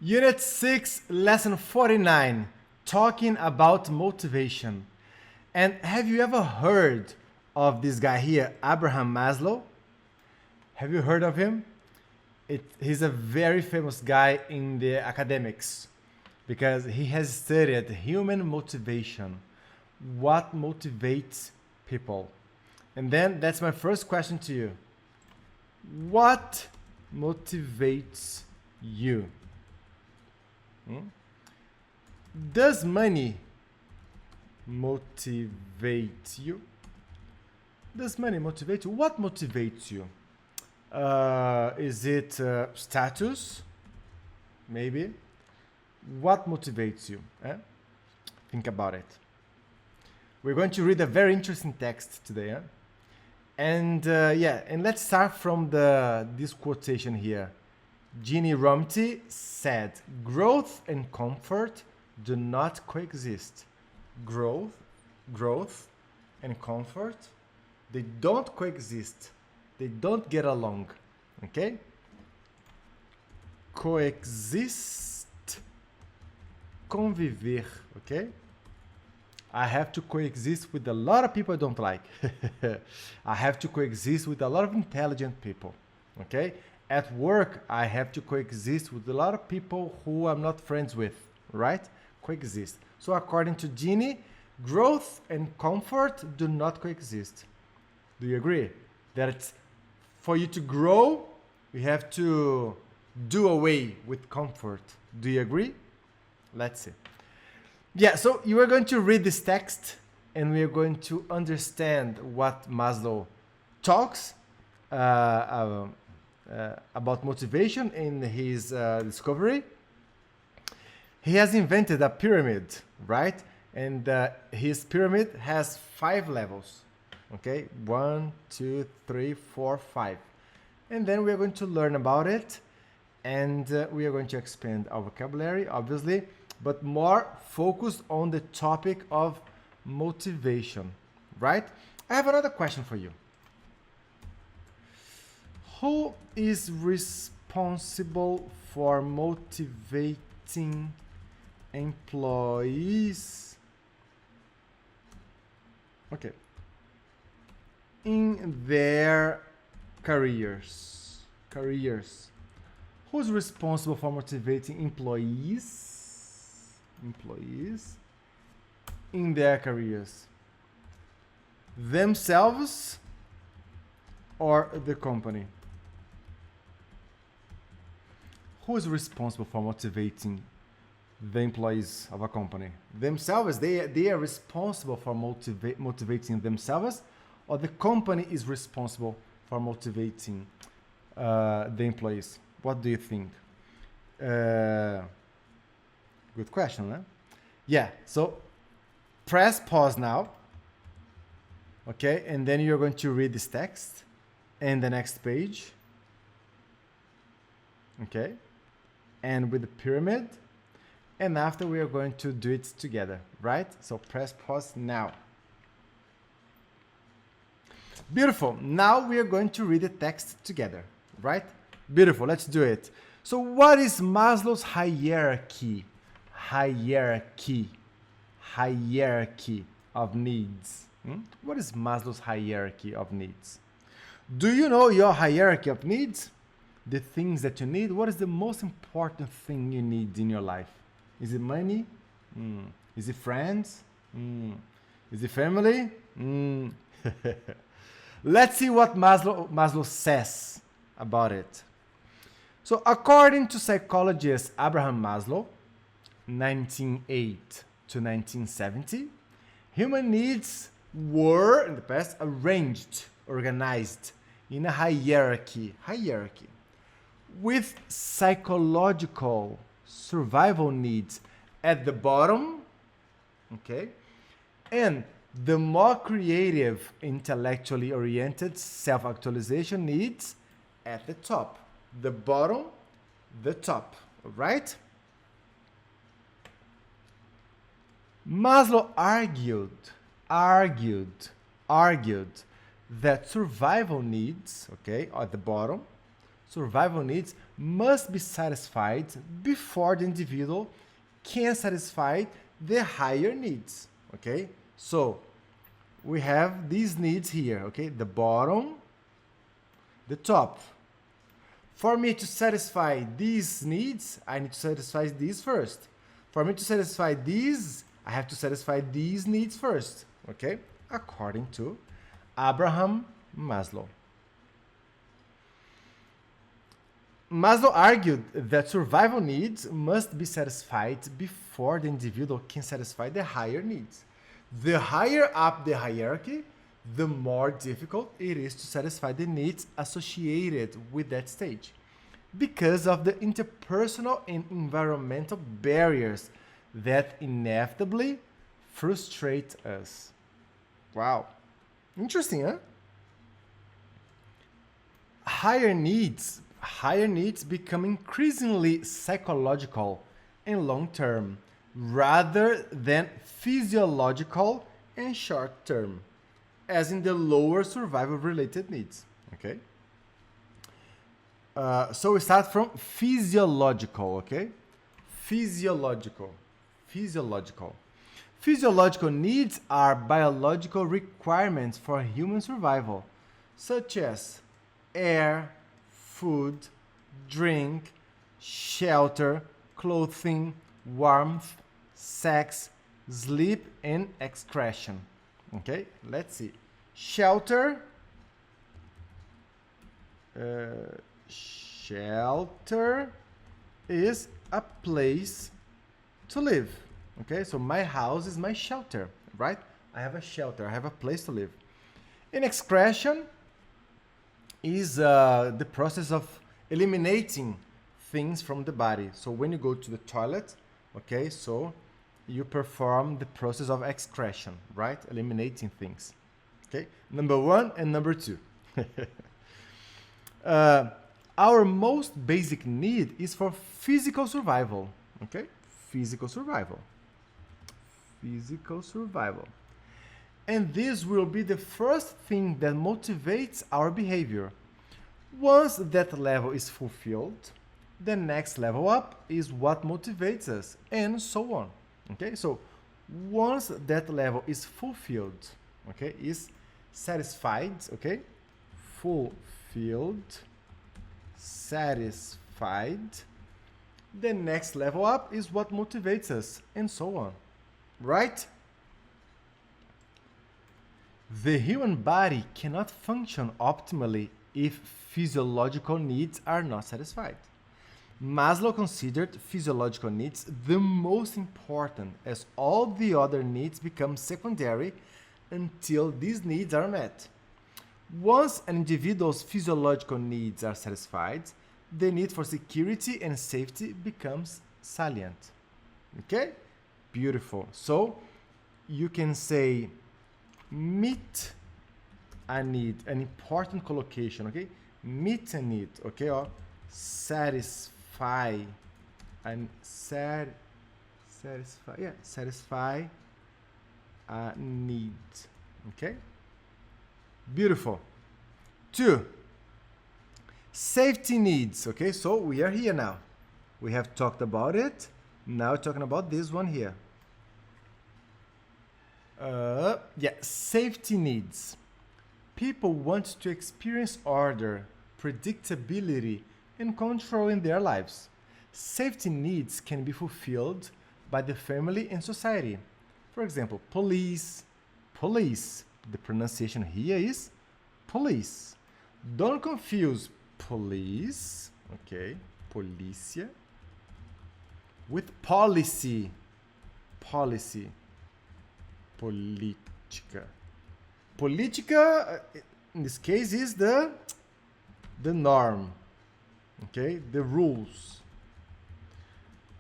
Unit 6, Lesson 49, talking about motivation. And have you ever heard of this guy here, Abraham Maslow? Have you heard of him? He's a very famous guy in the academics because he has studied human motivation. What motivates people? And then that's my first question to you. What motivates you? Does money motivate you? Does money motivate you? What motivates you? Is it status? Maybe. What motivates you? Think about it. We're going to read a very interesting text today. And let's start from this quotation here. Jeannie Rumty said, "Growth and comfort do not coexist." Growth and comfort, they don't coexist. They don't get along. Okay? Coexist, conviver. Okay? I have to coexist with a lot of people I don't like. I have to coexist with a lot of intelligent people. Okay? At work, I have to coexist with a lot of people who I'm not friends with, right? Coexist. So according to Jeannie, growth and comfort do not coexist. Do you agree? That it's, for you to grow, you have to do away with comfort. Do you agree? Let's see. Yeah, so you are going to read this text and we are going to understand what Maslow talks about motivation in his discovery. He has invented a pyramid, right? And his pyramid has 5 levels. Okay, 1, 2, 3, 4, 5. And then we are going to learn about it and we are going to expand our vocabulary, obviously, but more focused on the topic of motivation, right? I have another question for you. Who is responsible for motivating employees? Okay. In their careers. Who's responsible for motivating employees in their careers? Themselves or the company? Who is responsible for motivating the employees of a company? Themselves, they are responsible for motivating themselves, or the company is responsible for motivating the employees? What do you think? Good question, huh? Yeah, so press pause now. Okay, and then you're going to read this text and the next page. Okay, and with the pyramid. And after we are going to do it together, right? So press pause now. Beautiful. Now we are going to read the text together, right? Beautiful. Let's do it. So what is Maslow's hierarchy? Hierarchy of needs. What is Maslow's hierarchy of needs? Do you know your hierarchy of needs? The things that you need. What is the most important thing you need in your life? Is it money? Is it friends? Is it family? Let's see what Maslow says about it. So according to psychologist Abraham Maslow, 1908 to 1970, human needs were, in the past, arranged, organized in a hierarchy, with psychological survival needs at the bottom, okay, and the more creative, intellectually oriented self-actualization needs at the top. The bottom, the top, right? Maslow argued that survival needs, okay, at the bottom, survival needs must be satisfied before the individual can satisfy the higher needs. Okay, so we have these needs here. Okay, the bottom, the top. For me to satisfy these needs, I need to satisfy these first. For me to satisfy these, I have to satisfy these needs first. Okay, according to Abraham Maslow. Maslow argued that survival needs must be satisfied before the individual can satisfy the higher needs. The higher up the hierarchy, the more difficult it is to satisfy the needs associated with that stage, because of the interpersonal and environmental barriers that inevitably frustrate us. Wow. Interesting, huh? Higher needs become increasingly psychological and long-term rather than physiological and short-term, as in the lower survival-related needs. Okay? So we start from physiological, okay? Physiological. Physiological needs are biological requirements for human survival, such as air, food, drink, shelter, clothing, warmth, sex, sleep, and excretion. Okay, let's see. Shelter. Shelter is a place to live. Okay, so my house is my shelter, right? I have a shelter, I have a place to live. And excretion is the process of eliminating things from the body. So when you go to the toilet, okay, so you perform the process of excretion, right? Eliminating things. Okay, number 1 and number 2. Our most basic need is for physical survival. Okay, physical survival. And this will be the first thing that motivates our behavior. Once that level is fulfilled, the next level up is what motivates us, and so on. Okay, so once that level is fulfilled, okay, is satisfied, okay, fulfilled, satisfied, the next level up is what motivates us, and so on. Right? The human body cannot function optimally if physiological needs are not satisfied. Maslow considered physiological needs the most important, as all the other needs become secondary until these needs are met. Once an individual's physiological needs are satisfied, the need for security and safety becomes salient. Okay? Beautiful. So you can say meet a need, an important collocation, okay? Meet a need, okay? Or satisfy and satisfy a need, okay? Beautiful. 2, safety needs, okay? So we are here now. We have talked about it. Now talking about this one here. Safety needs. People want to experience order, predictability, and control in their lives. Safety needs can be fulfilled by the family and society. For example, police. The pronunciation here is police. Don't confuse police, okay, polícia, with policy. Politica. Politica, in this case, is the norm, okay, the rules.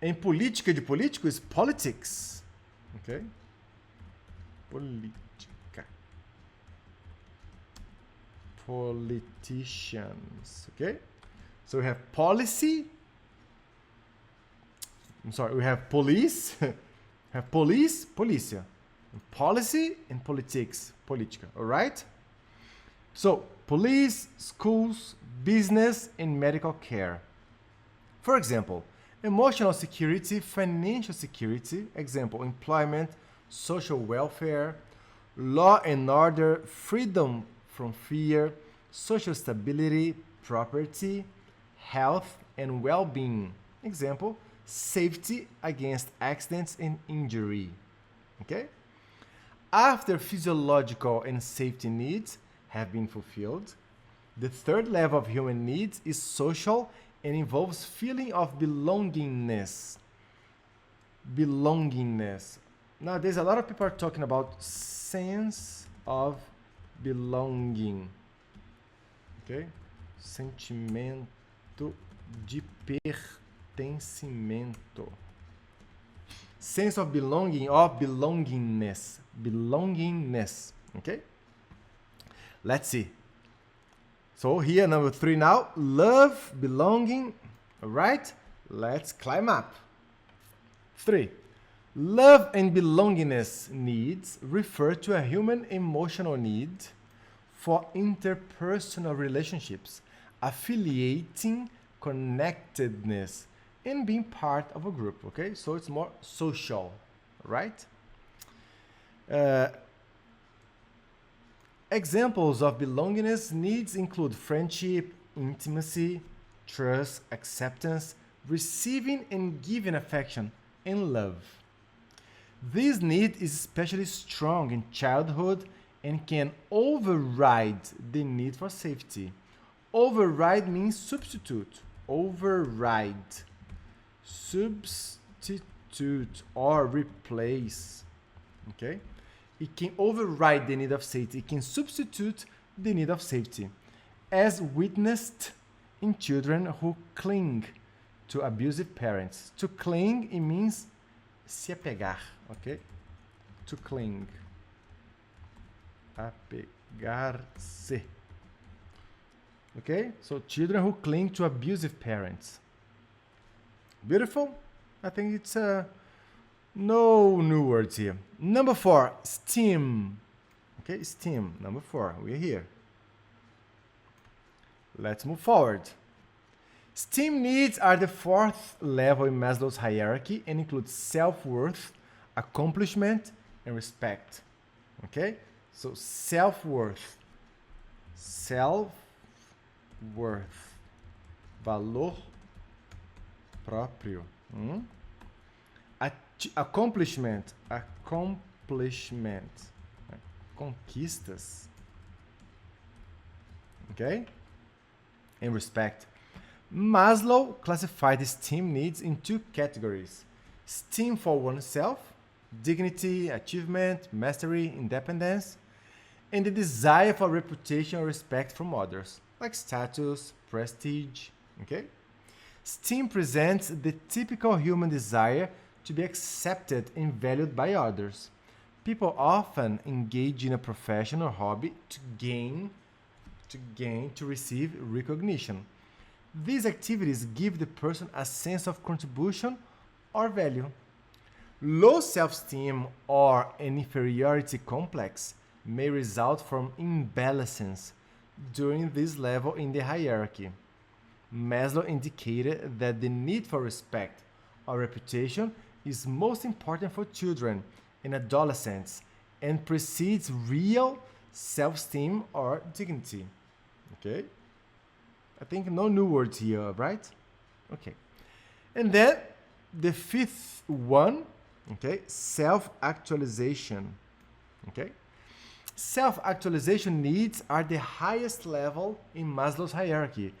And política de político is politics, okay, política, politicians, okay. So we have policy. We have police, have police, polícia. Policy and politics, politica, all right? So police, schools, business, and medical care. For example, emotional security, financial security, example, employment, social welfare, law and order, freedom from fear, social stability, property, health, and well-being. Example, safety against accidents and injury. Okay? After physiological and safety needs have been fulfilled, the third level of human needs is social and involves feeling of belongingness. Belongingness. Nowadays, a lot of people are talking about sense of belonging. Okay? Sentimento de pertencimento. Sense of belonging or belongingness. Belongingness. Okay? Let's see. So here, number 3 now. Love, belonging. All right? Let's climb up. 3. Love and belongingness needs refer to a human emotional need for interpersonal relationships, affiliating connectedness, and being part of a group, okay? So it's more social, right? Examples of belongingness needs include friendship, intimacy, trust, acceptance, receiving and giving affection, and love. This need is especially strong in childhood and can override the need for safety. Override means substitute. Override. Substitute or replace. Okay? It can override the need of safety. It can substitute the need of safety, as witnessed in children who cling to abusive parents. To cling, it means se apegar, okay? To cling. Apegar-se. Okay? So children who cling to abusive parents. Beautiful? I think it's no new words here. Number 4, STEAM. Okay, STEAM. Number 4, we're here. Let's move forward. STEAM needs are the 4th level in Maslow's hierarchy and include self-worth, accomplishment, and respect. Okay? So self-worth. Self-worth. Valor próprio. Accomplishment. Accomplishment. Conquistas. Okay? And respect. Maslow classified STEAM needs in 2 categories. STEAM for oneself, dignity, achievement, mastery, independence, and the desire for reputation or respect from others, like status, prestige. Okay? STEAM presents the typical human desire to be accepted and valued by others. People often engage in a profession or hobby to receive recognition. These activities give the person a sense of contribution or value. Low self-esteem or an inferiority complex may result from imbalances during this level in the hierarchy. Maslow indicated that the need for respect or reputation is most important for children and adolescents and precedes real self-esteem or dignity. Okay? I think no new words here, right? Okay. And then the 5th one, okay, self-actualization. Okay? Self-actualization needs are the highest level in Maslow's hierarchy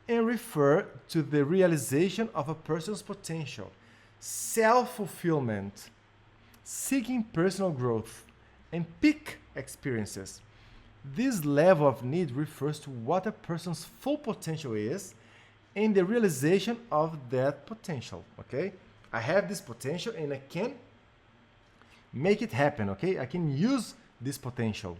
and refer to the realization of a person's potential, self-fulfillment, seeking personal growth, and peak experiences. This level of need refers to what a person's full potential is and the realization of that potential, okay? I have this potential and I can make it happen, okay? I can use this potential.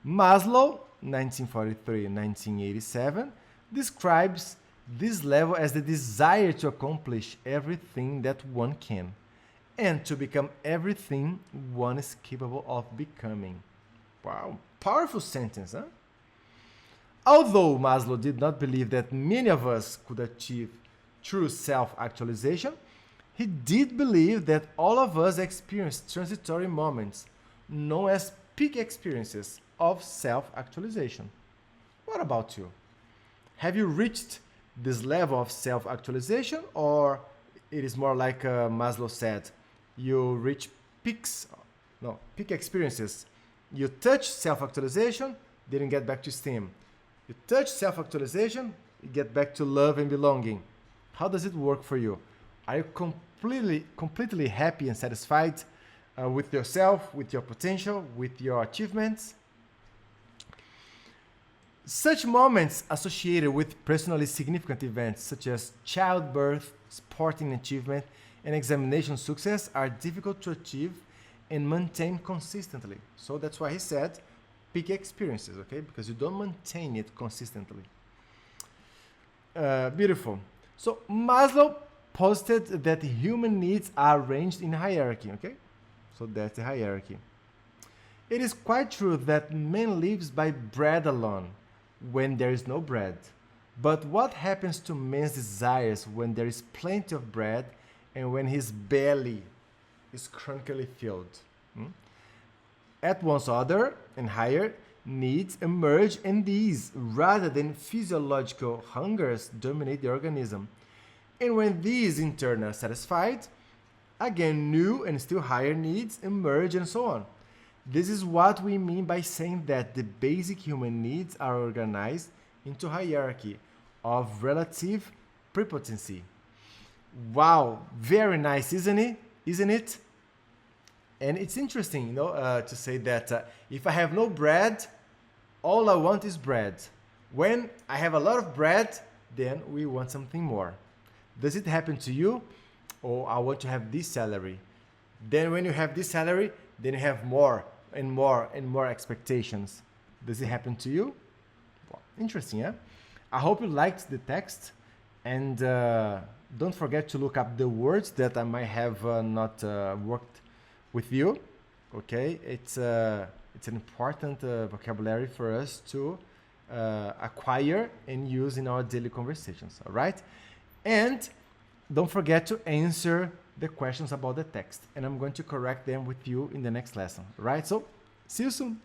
Maslow, 1943 and 1987, describes this level as the desire to accomplish everything that one can and to become everything one is capable of becoming. Wow, powerful sentence, huh? Although Maslow did not believe that many of us could achieve true self-actualization, he did believe that all of us experience transitory moments known as peak experiences of self-actualization. What about you? Have you reached this level of self-actualization, or it is more like Maslow said, you reach peak experiences. You touch self-actualization, didn't get back to esteem. You touch self-actualization, you get back to love and belonging. How does it work for you? Are you completely happy and satisfied with yourself, with your potential, with your achievements? Such moments associated with personally significant events such as childbirth, sporting achievement, and examination success are difficult to achieve and maintain consistently. So that's why he said peak experiences, okay? Because you don't maintain it consistently. Beautiful. So Maslow posited that human needs are arranged in hierarchy, okay? So that's the hierarchy. It is quite true that man lives by bread alone when there is no bread. But what happens to man's desires when there is plenty of bread and when his belly is chronically filled? At once other and higher needs emerge, and these, rather than physiological hungers, dominate the organism. And when these in turn are satisfied, again new and still higher needs emerge, and so on. This is what we mean by saying that the basic human needs are organized into hierarchy of relative prepotency. Wow, very nice, isn't it? Isn't it? And it's interesting, to say that if I have no bread, all I want is bread. When I have a lot of bread, then we want something more. Does it happen to you? Oh, I want to have this salary. Then when you have this salary, then you have more and more and more expectations. Does it happen to you? Well, interesting, yeah? I hope you liked the text, and don't forget to look up the words that I might have not worked with you. Okay, it's an important vocabulary for us to acquire and use in our daily conversations. All right, and don't forget to answer the questions about the text, and I'm going to correct them with you in the next lesson. All right, so see you soon.